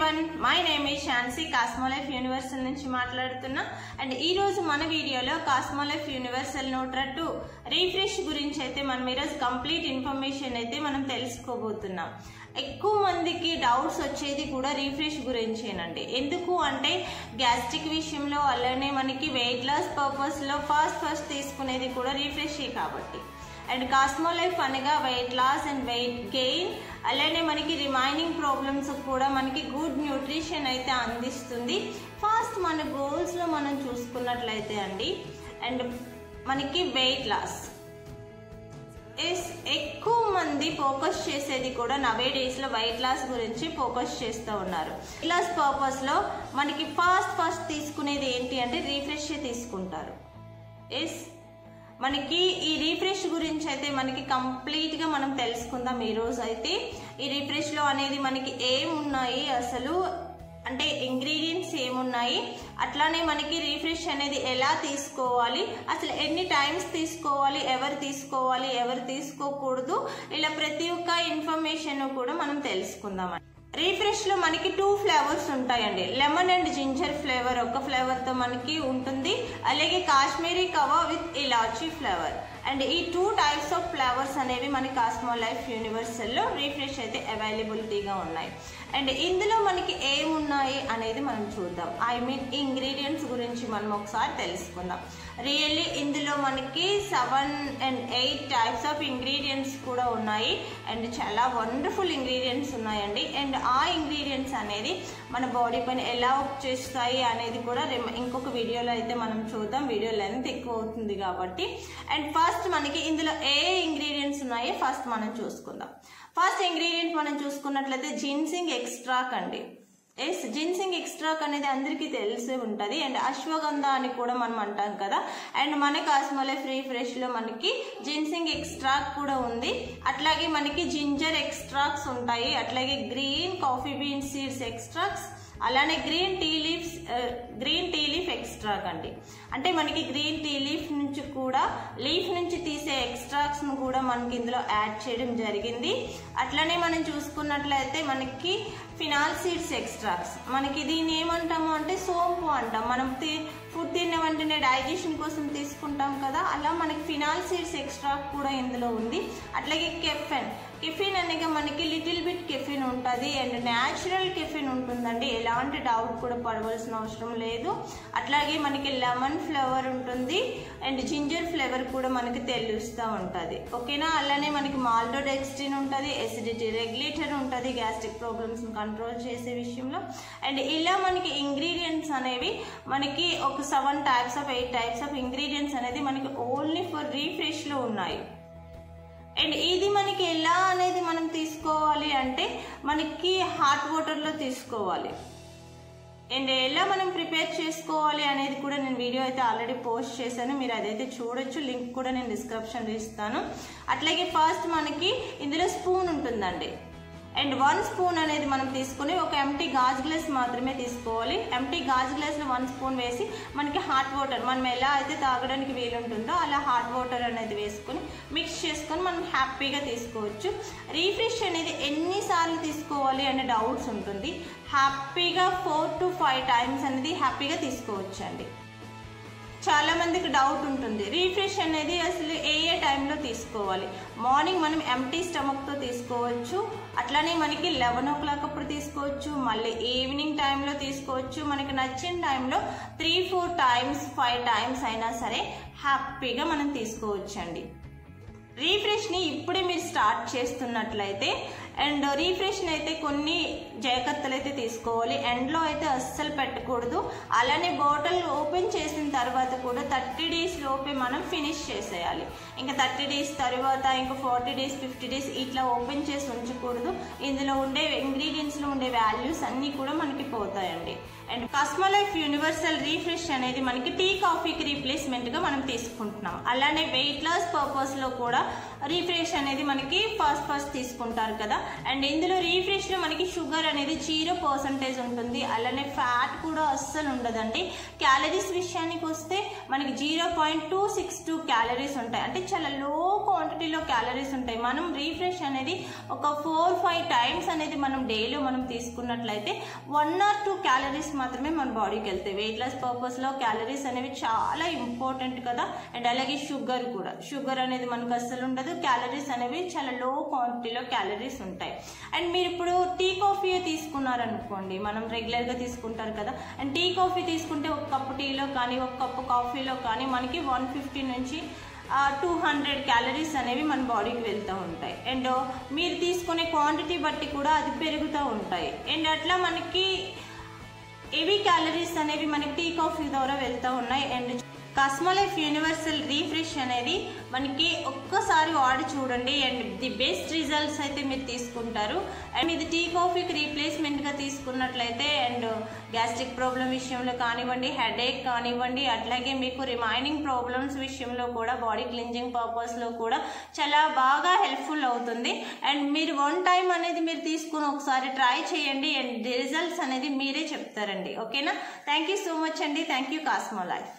everyone, my name is Shansi, Cosmolife Universal నుంచి మాట్లాడుతున్నా. And ఈ రోజు మన వీడియోలో Cosmolife Universal Notra 2 రీఫ్రెష్ గురించి అయితే మనం ఈరోజు కంప్లీట్ ఇన్ఫర్మేషన్ అయితే మనం తెలుసుకోబోతున్నాం. ఎక్కువ మందికి డౌట్స్ వచ్చేది కూడా రీఫ్రెష్ గురించేనండి. ఎందుకు అంటే గ్యాస్ట్రిక్ విషయంలో అలానే మనకి వెయిట్ లాస్ పర్పస్ లో ఫస్ట్ తీసుకునేది కూడా రీఫ్రెష్ కాబట్టి. అండ్ కాస్మోలైఫ్ అనగా weight loss and weight gain అలానే మనకి రిమైనింగ్ ప్రాబ్లమ్స్ కూడా మనకి గుడ్ న్యూట్రిషన్ అయితే అందిస్తుంది. ఫస్ట్ మన గోల్స్ లో మనం చూసుకున్నట్లయితే అండి, అండ్ మనకి వెయిట్ లాస్ ఎక్కువ మంది ఫోకస్ చేసేది కూడా నవే డేస్ లో వెయిట్ లాస్ గురించి ఫోకస్ చేస్తూ ఉన్నారు. వెయిట్ లాస్ పర్పస్ లో మనకి ఫస్ట్ తీసుకునేది ఏంటి అంటే రీఫ్రెష్ తీసుకుంటారు. మనకి ఈ రీఫ్రెష్ గురించి అయితే మనకి కంప్లీట్ గా మనం తెలుసుకుందాం. ఈ రోజు అయితే ఈ రీఫ్రెష్ లో అనేది మనకి ఏమున్నాయి, అసలు అంటే ఇంగ్రీడియంట్స్ ఏమున్నాయి, అట్లానే మనకి రీఫ్రెష్ అనేది ఎలా తీసుకోవాలి, అసలు ఎన్ని టైమ్స్ తీసుకోవాలి, ఎవరు తీసుకోవాలి ఎవరు తీసుకోకూడదు, ఇలా ప్రతి ఒక్క ఇన్ఫర్మేషన్ కూడా మనం తెలుసుకుందాం. రీఫ్రెష్ లో మనకి 2 ఫ్లేవర్స్ ఉంటాయండి. లెమన్ అండ్ జింజర్ ఫ్లేవర్ ఒక ఫ్లేవర్ తో మనకి ఉంటుంది, అలాగే Kashmiri kahwa with elaichi flavour. And ఈ 2 టైప్స్ ఆఫ్ ఫ్లేవర్స్ అనేవి మన కాస్మోలైఫ్ యూనివర్సల్ లో రీఫ్రెష్ అయితే అవైలబిలిటీగా ఉన్నాయి. అండ్ ఇందులో మనకి ఏమున్నాయి అనేది మనం చూద్దాం. ఇంగ్రీడియంట్స్ గురించి మనం ఒకసారి తెలుసుకుందాం. రియల్లీ ఇందులో మనకి 7 and 8 టైప్స్ ఆఫ్ ఇంగ్రీడియంట్స్ కూడా ఉన్నాయి. అండ్ చాలా వండర్ఫుల్ ఇంగ్రీడియంట్స్ ఉన్నాయండి. అండ్ ఆ ఇంగ్రీడియంట్స్ అనేది మన బాడీ పైన ఎలా వర్క్ చేస్తాయి అనేది కూడా ఇంకొక వీడియోలో అయితే మనం చూద్దాం. వీడియో లెంత్ ఎక్కువ అవుతుంది కాబట్టి. అండ్ ఫస్ట్ మనకి ఇందులో ఏ ఇంగ్రీడియంట్స్ ఉన్నాయో ఫస్ట్ మనం చూసుకుందాం. ఫస్ట్ ఇంగ్రీడియంట్ మనం చూసుకున్నట్లయితే జిన్సింగ్ ఎక్స్ట్రాక్ అండి. జిన్సింగ్ ఎక్స్ట్రాక్ అనేది అందరికీ తెలిసి ఉంటుంది. అండ్ అశ్వగంధ అని కూడా మనం అంటాం కదా. అండ్ మన కాస్మోలైఫ్ రీఫ్రెష్ లో మనకి జిన్సింగ్ ఎక్స్ట్రాక్ కూడా ఉంది. అట్లాగే మనకి జింజర్ ఎక్స్ట్రాక్ట్స్ ఉంటాయి, అట్లాగే green coffee bean seeds extracts, అలానే గ్రీన్ టీ లీఫ్ ఎక్స్ట్రాక్ అండి. అంటే మనకి గ్రీన్ టీ లీఫ్ నుంచి తీసే ఎక్స్ట్రాక్ట్స్ ను కూడా మనకి ఇందులో యాడ్ చేయడం జరిగింది. అట్లనే మనం చూసుకున్నట్లయితే మనకి ఫినాల్ సీడ్స్ ఎక్స్ట్రాక్ట్స్, మనకి దీన్ని ఏమంటాము అంటే సోంపు అంటాం. మనం ఫుడ్ తిన్న వెంటనే డైజెషన్ కోసం తీసుకుంటాం కదా, అలా మనకి ఫినాల్ సీడ్స్ ఎక్స్ట్రాక్ట్ కూడా ఇందులో ఉంది. అట్లాగే కెఫిన్ అనేది మనకి లిటిల్ బిట్ కెఫిన్ ఉంటుంది. అండ్ న్యాచురల్ కెఫిన్ ఉంటుందండి, ఎలాంటి డౌట్ కూడా పడవలసిన అవసరం లేదు. అట్లాగే మనకి లెమన్ ఫ్లేవర్ ఉంటుంది అండ్ జింజర్ ఫ్లేవర్ కూడా మనకి తెలుస్తూ ఉంటుంది. ఓకేనా. అలానే మనకి మాల్టోడెక్స్ట్రిన్ ఉంటుంది, ఎసిడిటీ రెగ్యులేటర్ ఉంటుంది గ్యాస్ట్రిక్ ప్రాబ్లమ్స్ కంట్రోల్ చేసే విషయంలో. అండ్ ఇలా మనకి ఇంగ్రీడియంట్స్ అనేవి మనకి ఒక 7 types of 8 types of ingredients అనేది మనకి ఓన్లీ ఫర్ రీఫ్రెష్ లో ఉన్నాయి. అండ్ ఇది మనకి ఎలా అనేది మనం తీసుకోవాలి అంటే మనకి హాట్ వాటర్ లో తీసుకోవాలి. అండ్ ఎలా మనం ప్రిపేర్ చేసుకోవాలి అనేది కూడా నేను వీడియో అయితే ఆల్రెడీ పోస్ట్ చేశాను, మీరు అదైతే చూడొచ్చు. లింక్ కూడా నేను డిస్క్రిప్షన్లో ఇస్తాను. అట్లాగే ఫస్ట్ మనకి ఇందులో స్పూన్ ఉంటుందండి. అండ్ 1 స్పూన్ అనేది మనం తీసుకుని ఒక ఎంటీ గాజు గ్లాస్ మాత్రమే తీసుకోవాలి. ఎంటీ గాజు గ్లాస్ లో 1 స్పూన్ వేసి మనకి హాట్ వాటర్ మనం ఎలా అయితే తాగడానికి వీలుంటుందో అలా హాట్ వాటర్ అనేది వేసుకుని మిక్స్ చేసుకొని మనం హ్యాపీగా తీసుకోవచ్చు. రీఫ్రెష్ అనేది ఎన్నిసార్లు తీసుకోవాలి అనే డౌట్స్ ఉంటుంది. హ్యాపీగా 4 to 5 టైమ్స్ అనేది హ్యాపీగా తీసుకోవచ్చు అండి. చాలా మందికి డౌట్ ఉంటుంది రీఫ్రెష్ అనేది అసలు ఏ టైంలో తీసుకోవాలి. మార్నింగ్ మనం ఎంటీ స్టమక్ తో తీసుకోవచ్చు, అట్లానే మనకి 11 o'clock అప్పుడు తీసుకోవచ్చు, మళ్ళీ ఈవినింగ్ టైంలో తీసుకోవచ్చు. మనకి నచ్చిన టైంలో 3-4 టైమ్స్ 5 టైమ్స్ అయినా సరే హ్యాపీగా మనం తీసుకోవచ్చు అండి. రీఫ్రెష్ ని ఇప్పుడే మీరు స్టార్ట్ చేస్తున్నట్లయితే అండ్ రీఫ్రెష్ ని అయితే కొన్ని జాగ్రత్తలు అయితే తీసుకోవాలి. ఎండ్లో అయితే అస్సలు పెట్టకూడదు. అలానే బాటిల్ ఓపెన్ చేసిన తర్వాత కూడా 30 days లోపే మనం ఫినిష్ చేసేయాలి. ఇంకా 30 days తర్వాత ఇంకా 40 days 50 days ఇట్లా ఓపెన్ చేసి ఉంచకూడదు. ఇందులో ఉండే ఇంగ్రీడియంట్స్ లో ఉండే వాల్యూస్ అన్ని కూడా మనకి పోతాయండి. అండ్ కాస్మోలైఫ్ యూనివర్సల్ రీఫ్రెష్ అనేది మనకి టీ కాఫీకి రీప్లేస్మెంట్ గా మనం తీసుకుంటున్నాం. అలానే వెయిట్ లాస్ పర్పస్ లో కూడా రీఫ్రెష్ అనేది మనకి ఫస్ట్ తీసుకుంటారు కదా. అండ్ ఇందులో రీఫ్రెష్ లో మనకి షుగర్ అనేది 0% ఉంటుంది. అలానే ఫ్యాట్ కూడా అస్సలు ఉండదండి. క్యాలరీస్ విషయానికి వస్తే మనకి 0.262 క్యాలరీస్ ఉంటాయి. అంటే చాలా లో క్వాంటిటీలో క్యాలరీస్ ఉంటాయి. మనం రీఫ్రెష్ అనేది ఒక 4-5 టైమ్స్ అనేది మనం డేలో మనం తీసుకున్నట్లయితే 1 or 2 క్యాలరీస్ మాత్రమే మన బాడీకి వెళ్తాయి. వెయిట్ లాస్ పర్పస్ లో క్యాలరీస్ అనేవి చాలా ఇంపార్టెంట్ కదా. అండ్ అలాగే షుగర్ అనేది మనకు అస్సలు ఉండదు. క్యాలరీస్ అనేవి చాలా లో క్వాంటిటీలో క్యాలరీస్ ఉంటాయి. అండ్ మీరు ఇప్పుడు టీ కాఫీ తీసుకున్నారనుకోండి, మనం రెగ్యులర్ గా తీసుకుంటారు కదా. అండ్ టీ కాఫీ తీసుకుంటే ఒక కప్పు టీలో కానీ ఒక కప్పు కాఫీలో కానీ మనకి 150 నుంచి 200 క్యాలరీస్ అనేవి మన బాడీకి వెళ్తూ ఉంటాయి. అండ్ మీరు తీసుకునే క్వాంటిటీ బట్టి కూడా అది పెరుగుతూ ఉంటాయి. అండ్ అట్లా మనకి హెవీ క్యాలరీస్ అనేవి మనకి టీ కాఫీ ద్వారా వెళ్తూ ఉన్నాయి. అండ్ కాస్మోలైఫ్ యూనివర్సల్ రీఫ్రెష్ అనేది మనకి ఒక్కసారి వాడి చూడండి అండ్ ది బెస్ట్ రిజల్ట్స్ అయితే మీరు తీసుకుంటారు. అండ్ ఇది టీ కాఫీకి రీప్లేస్మెంట్ గా తీసుకున్నట్లయితే అండ్ గ్యాస్ట్రిక్ ప్రాబ్లం విషయంలో కానివ్వండి, హెడేక్ కానివ్వండి, అట్లాగే మీకు రిమైనింగ్ ప్రాబ్లమ్స్ విషయంలో కూడా బాడీ క్లింజింగ్ పర్పస్ లో కూడా చాలా బాగా హెల్ప్ఫుల్ అవుతుంది. అండ్ మీరు 1 టైం అనేది మీరు తీసుకుని ఒకసారి ట్రై చేయండి అండ్ రిజల్ట్స్ అనేది మీరే చెప్తారండి. ఓకేనా? థ్యాంక్ యూ సో మచ్ అండి. Thank you Cosmolife.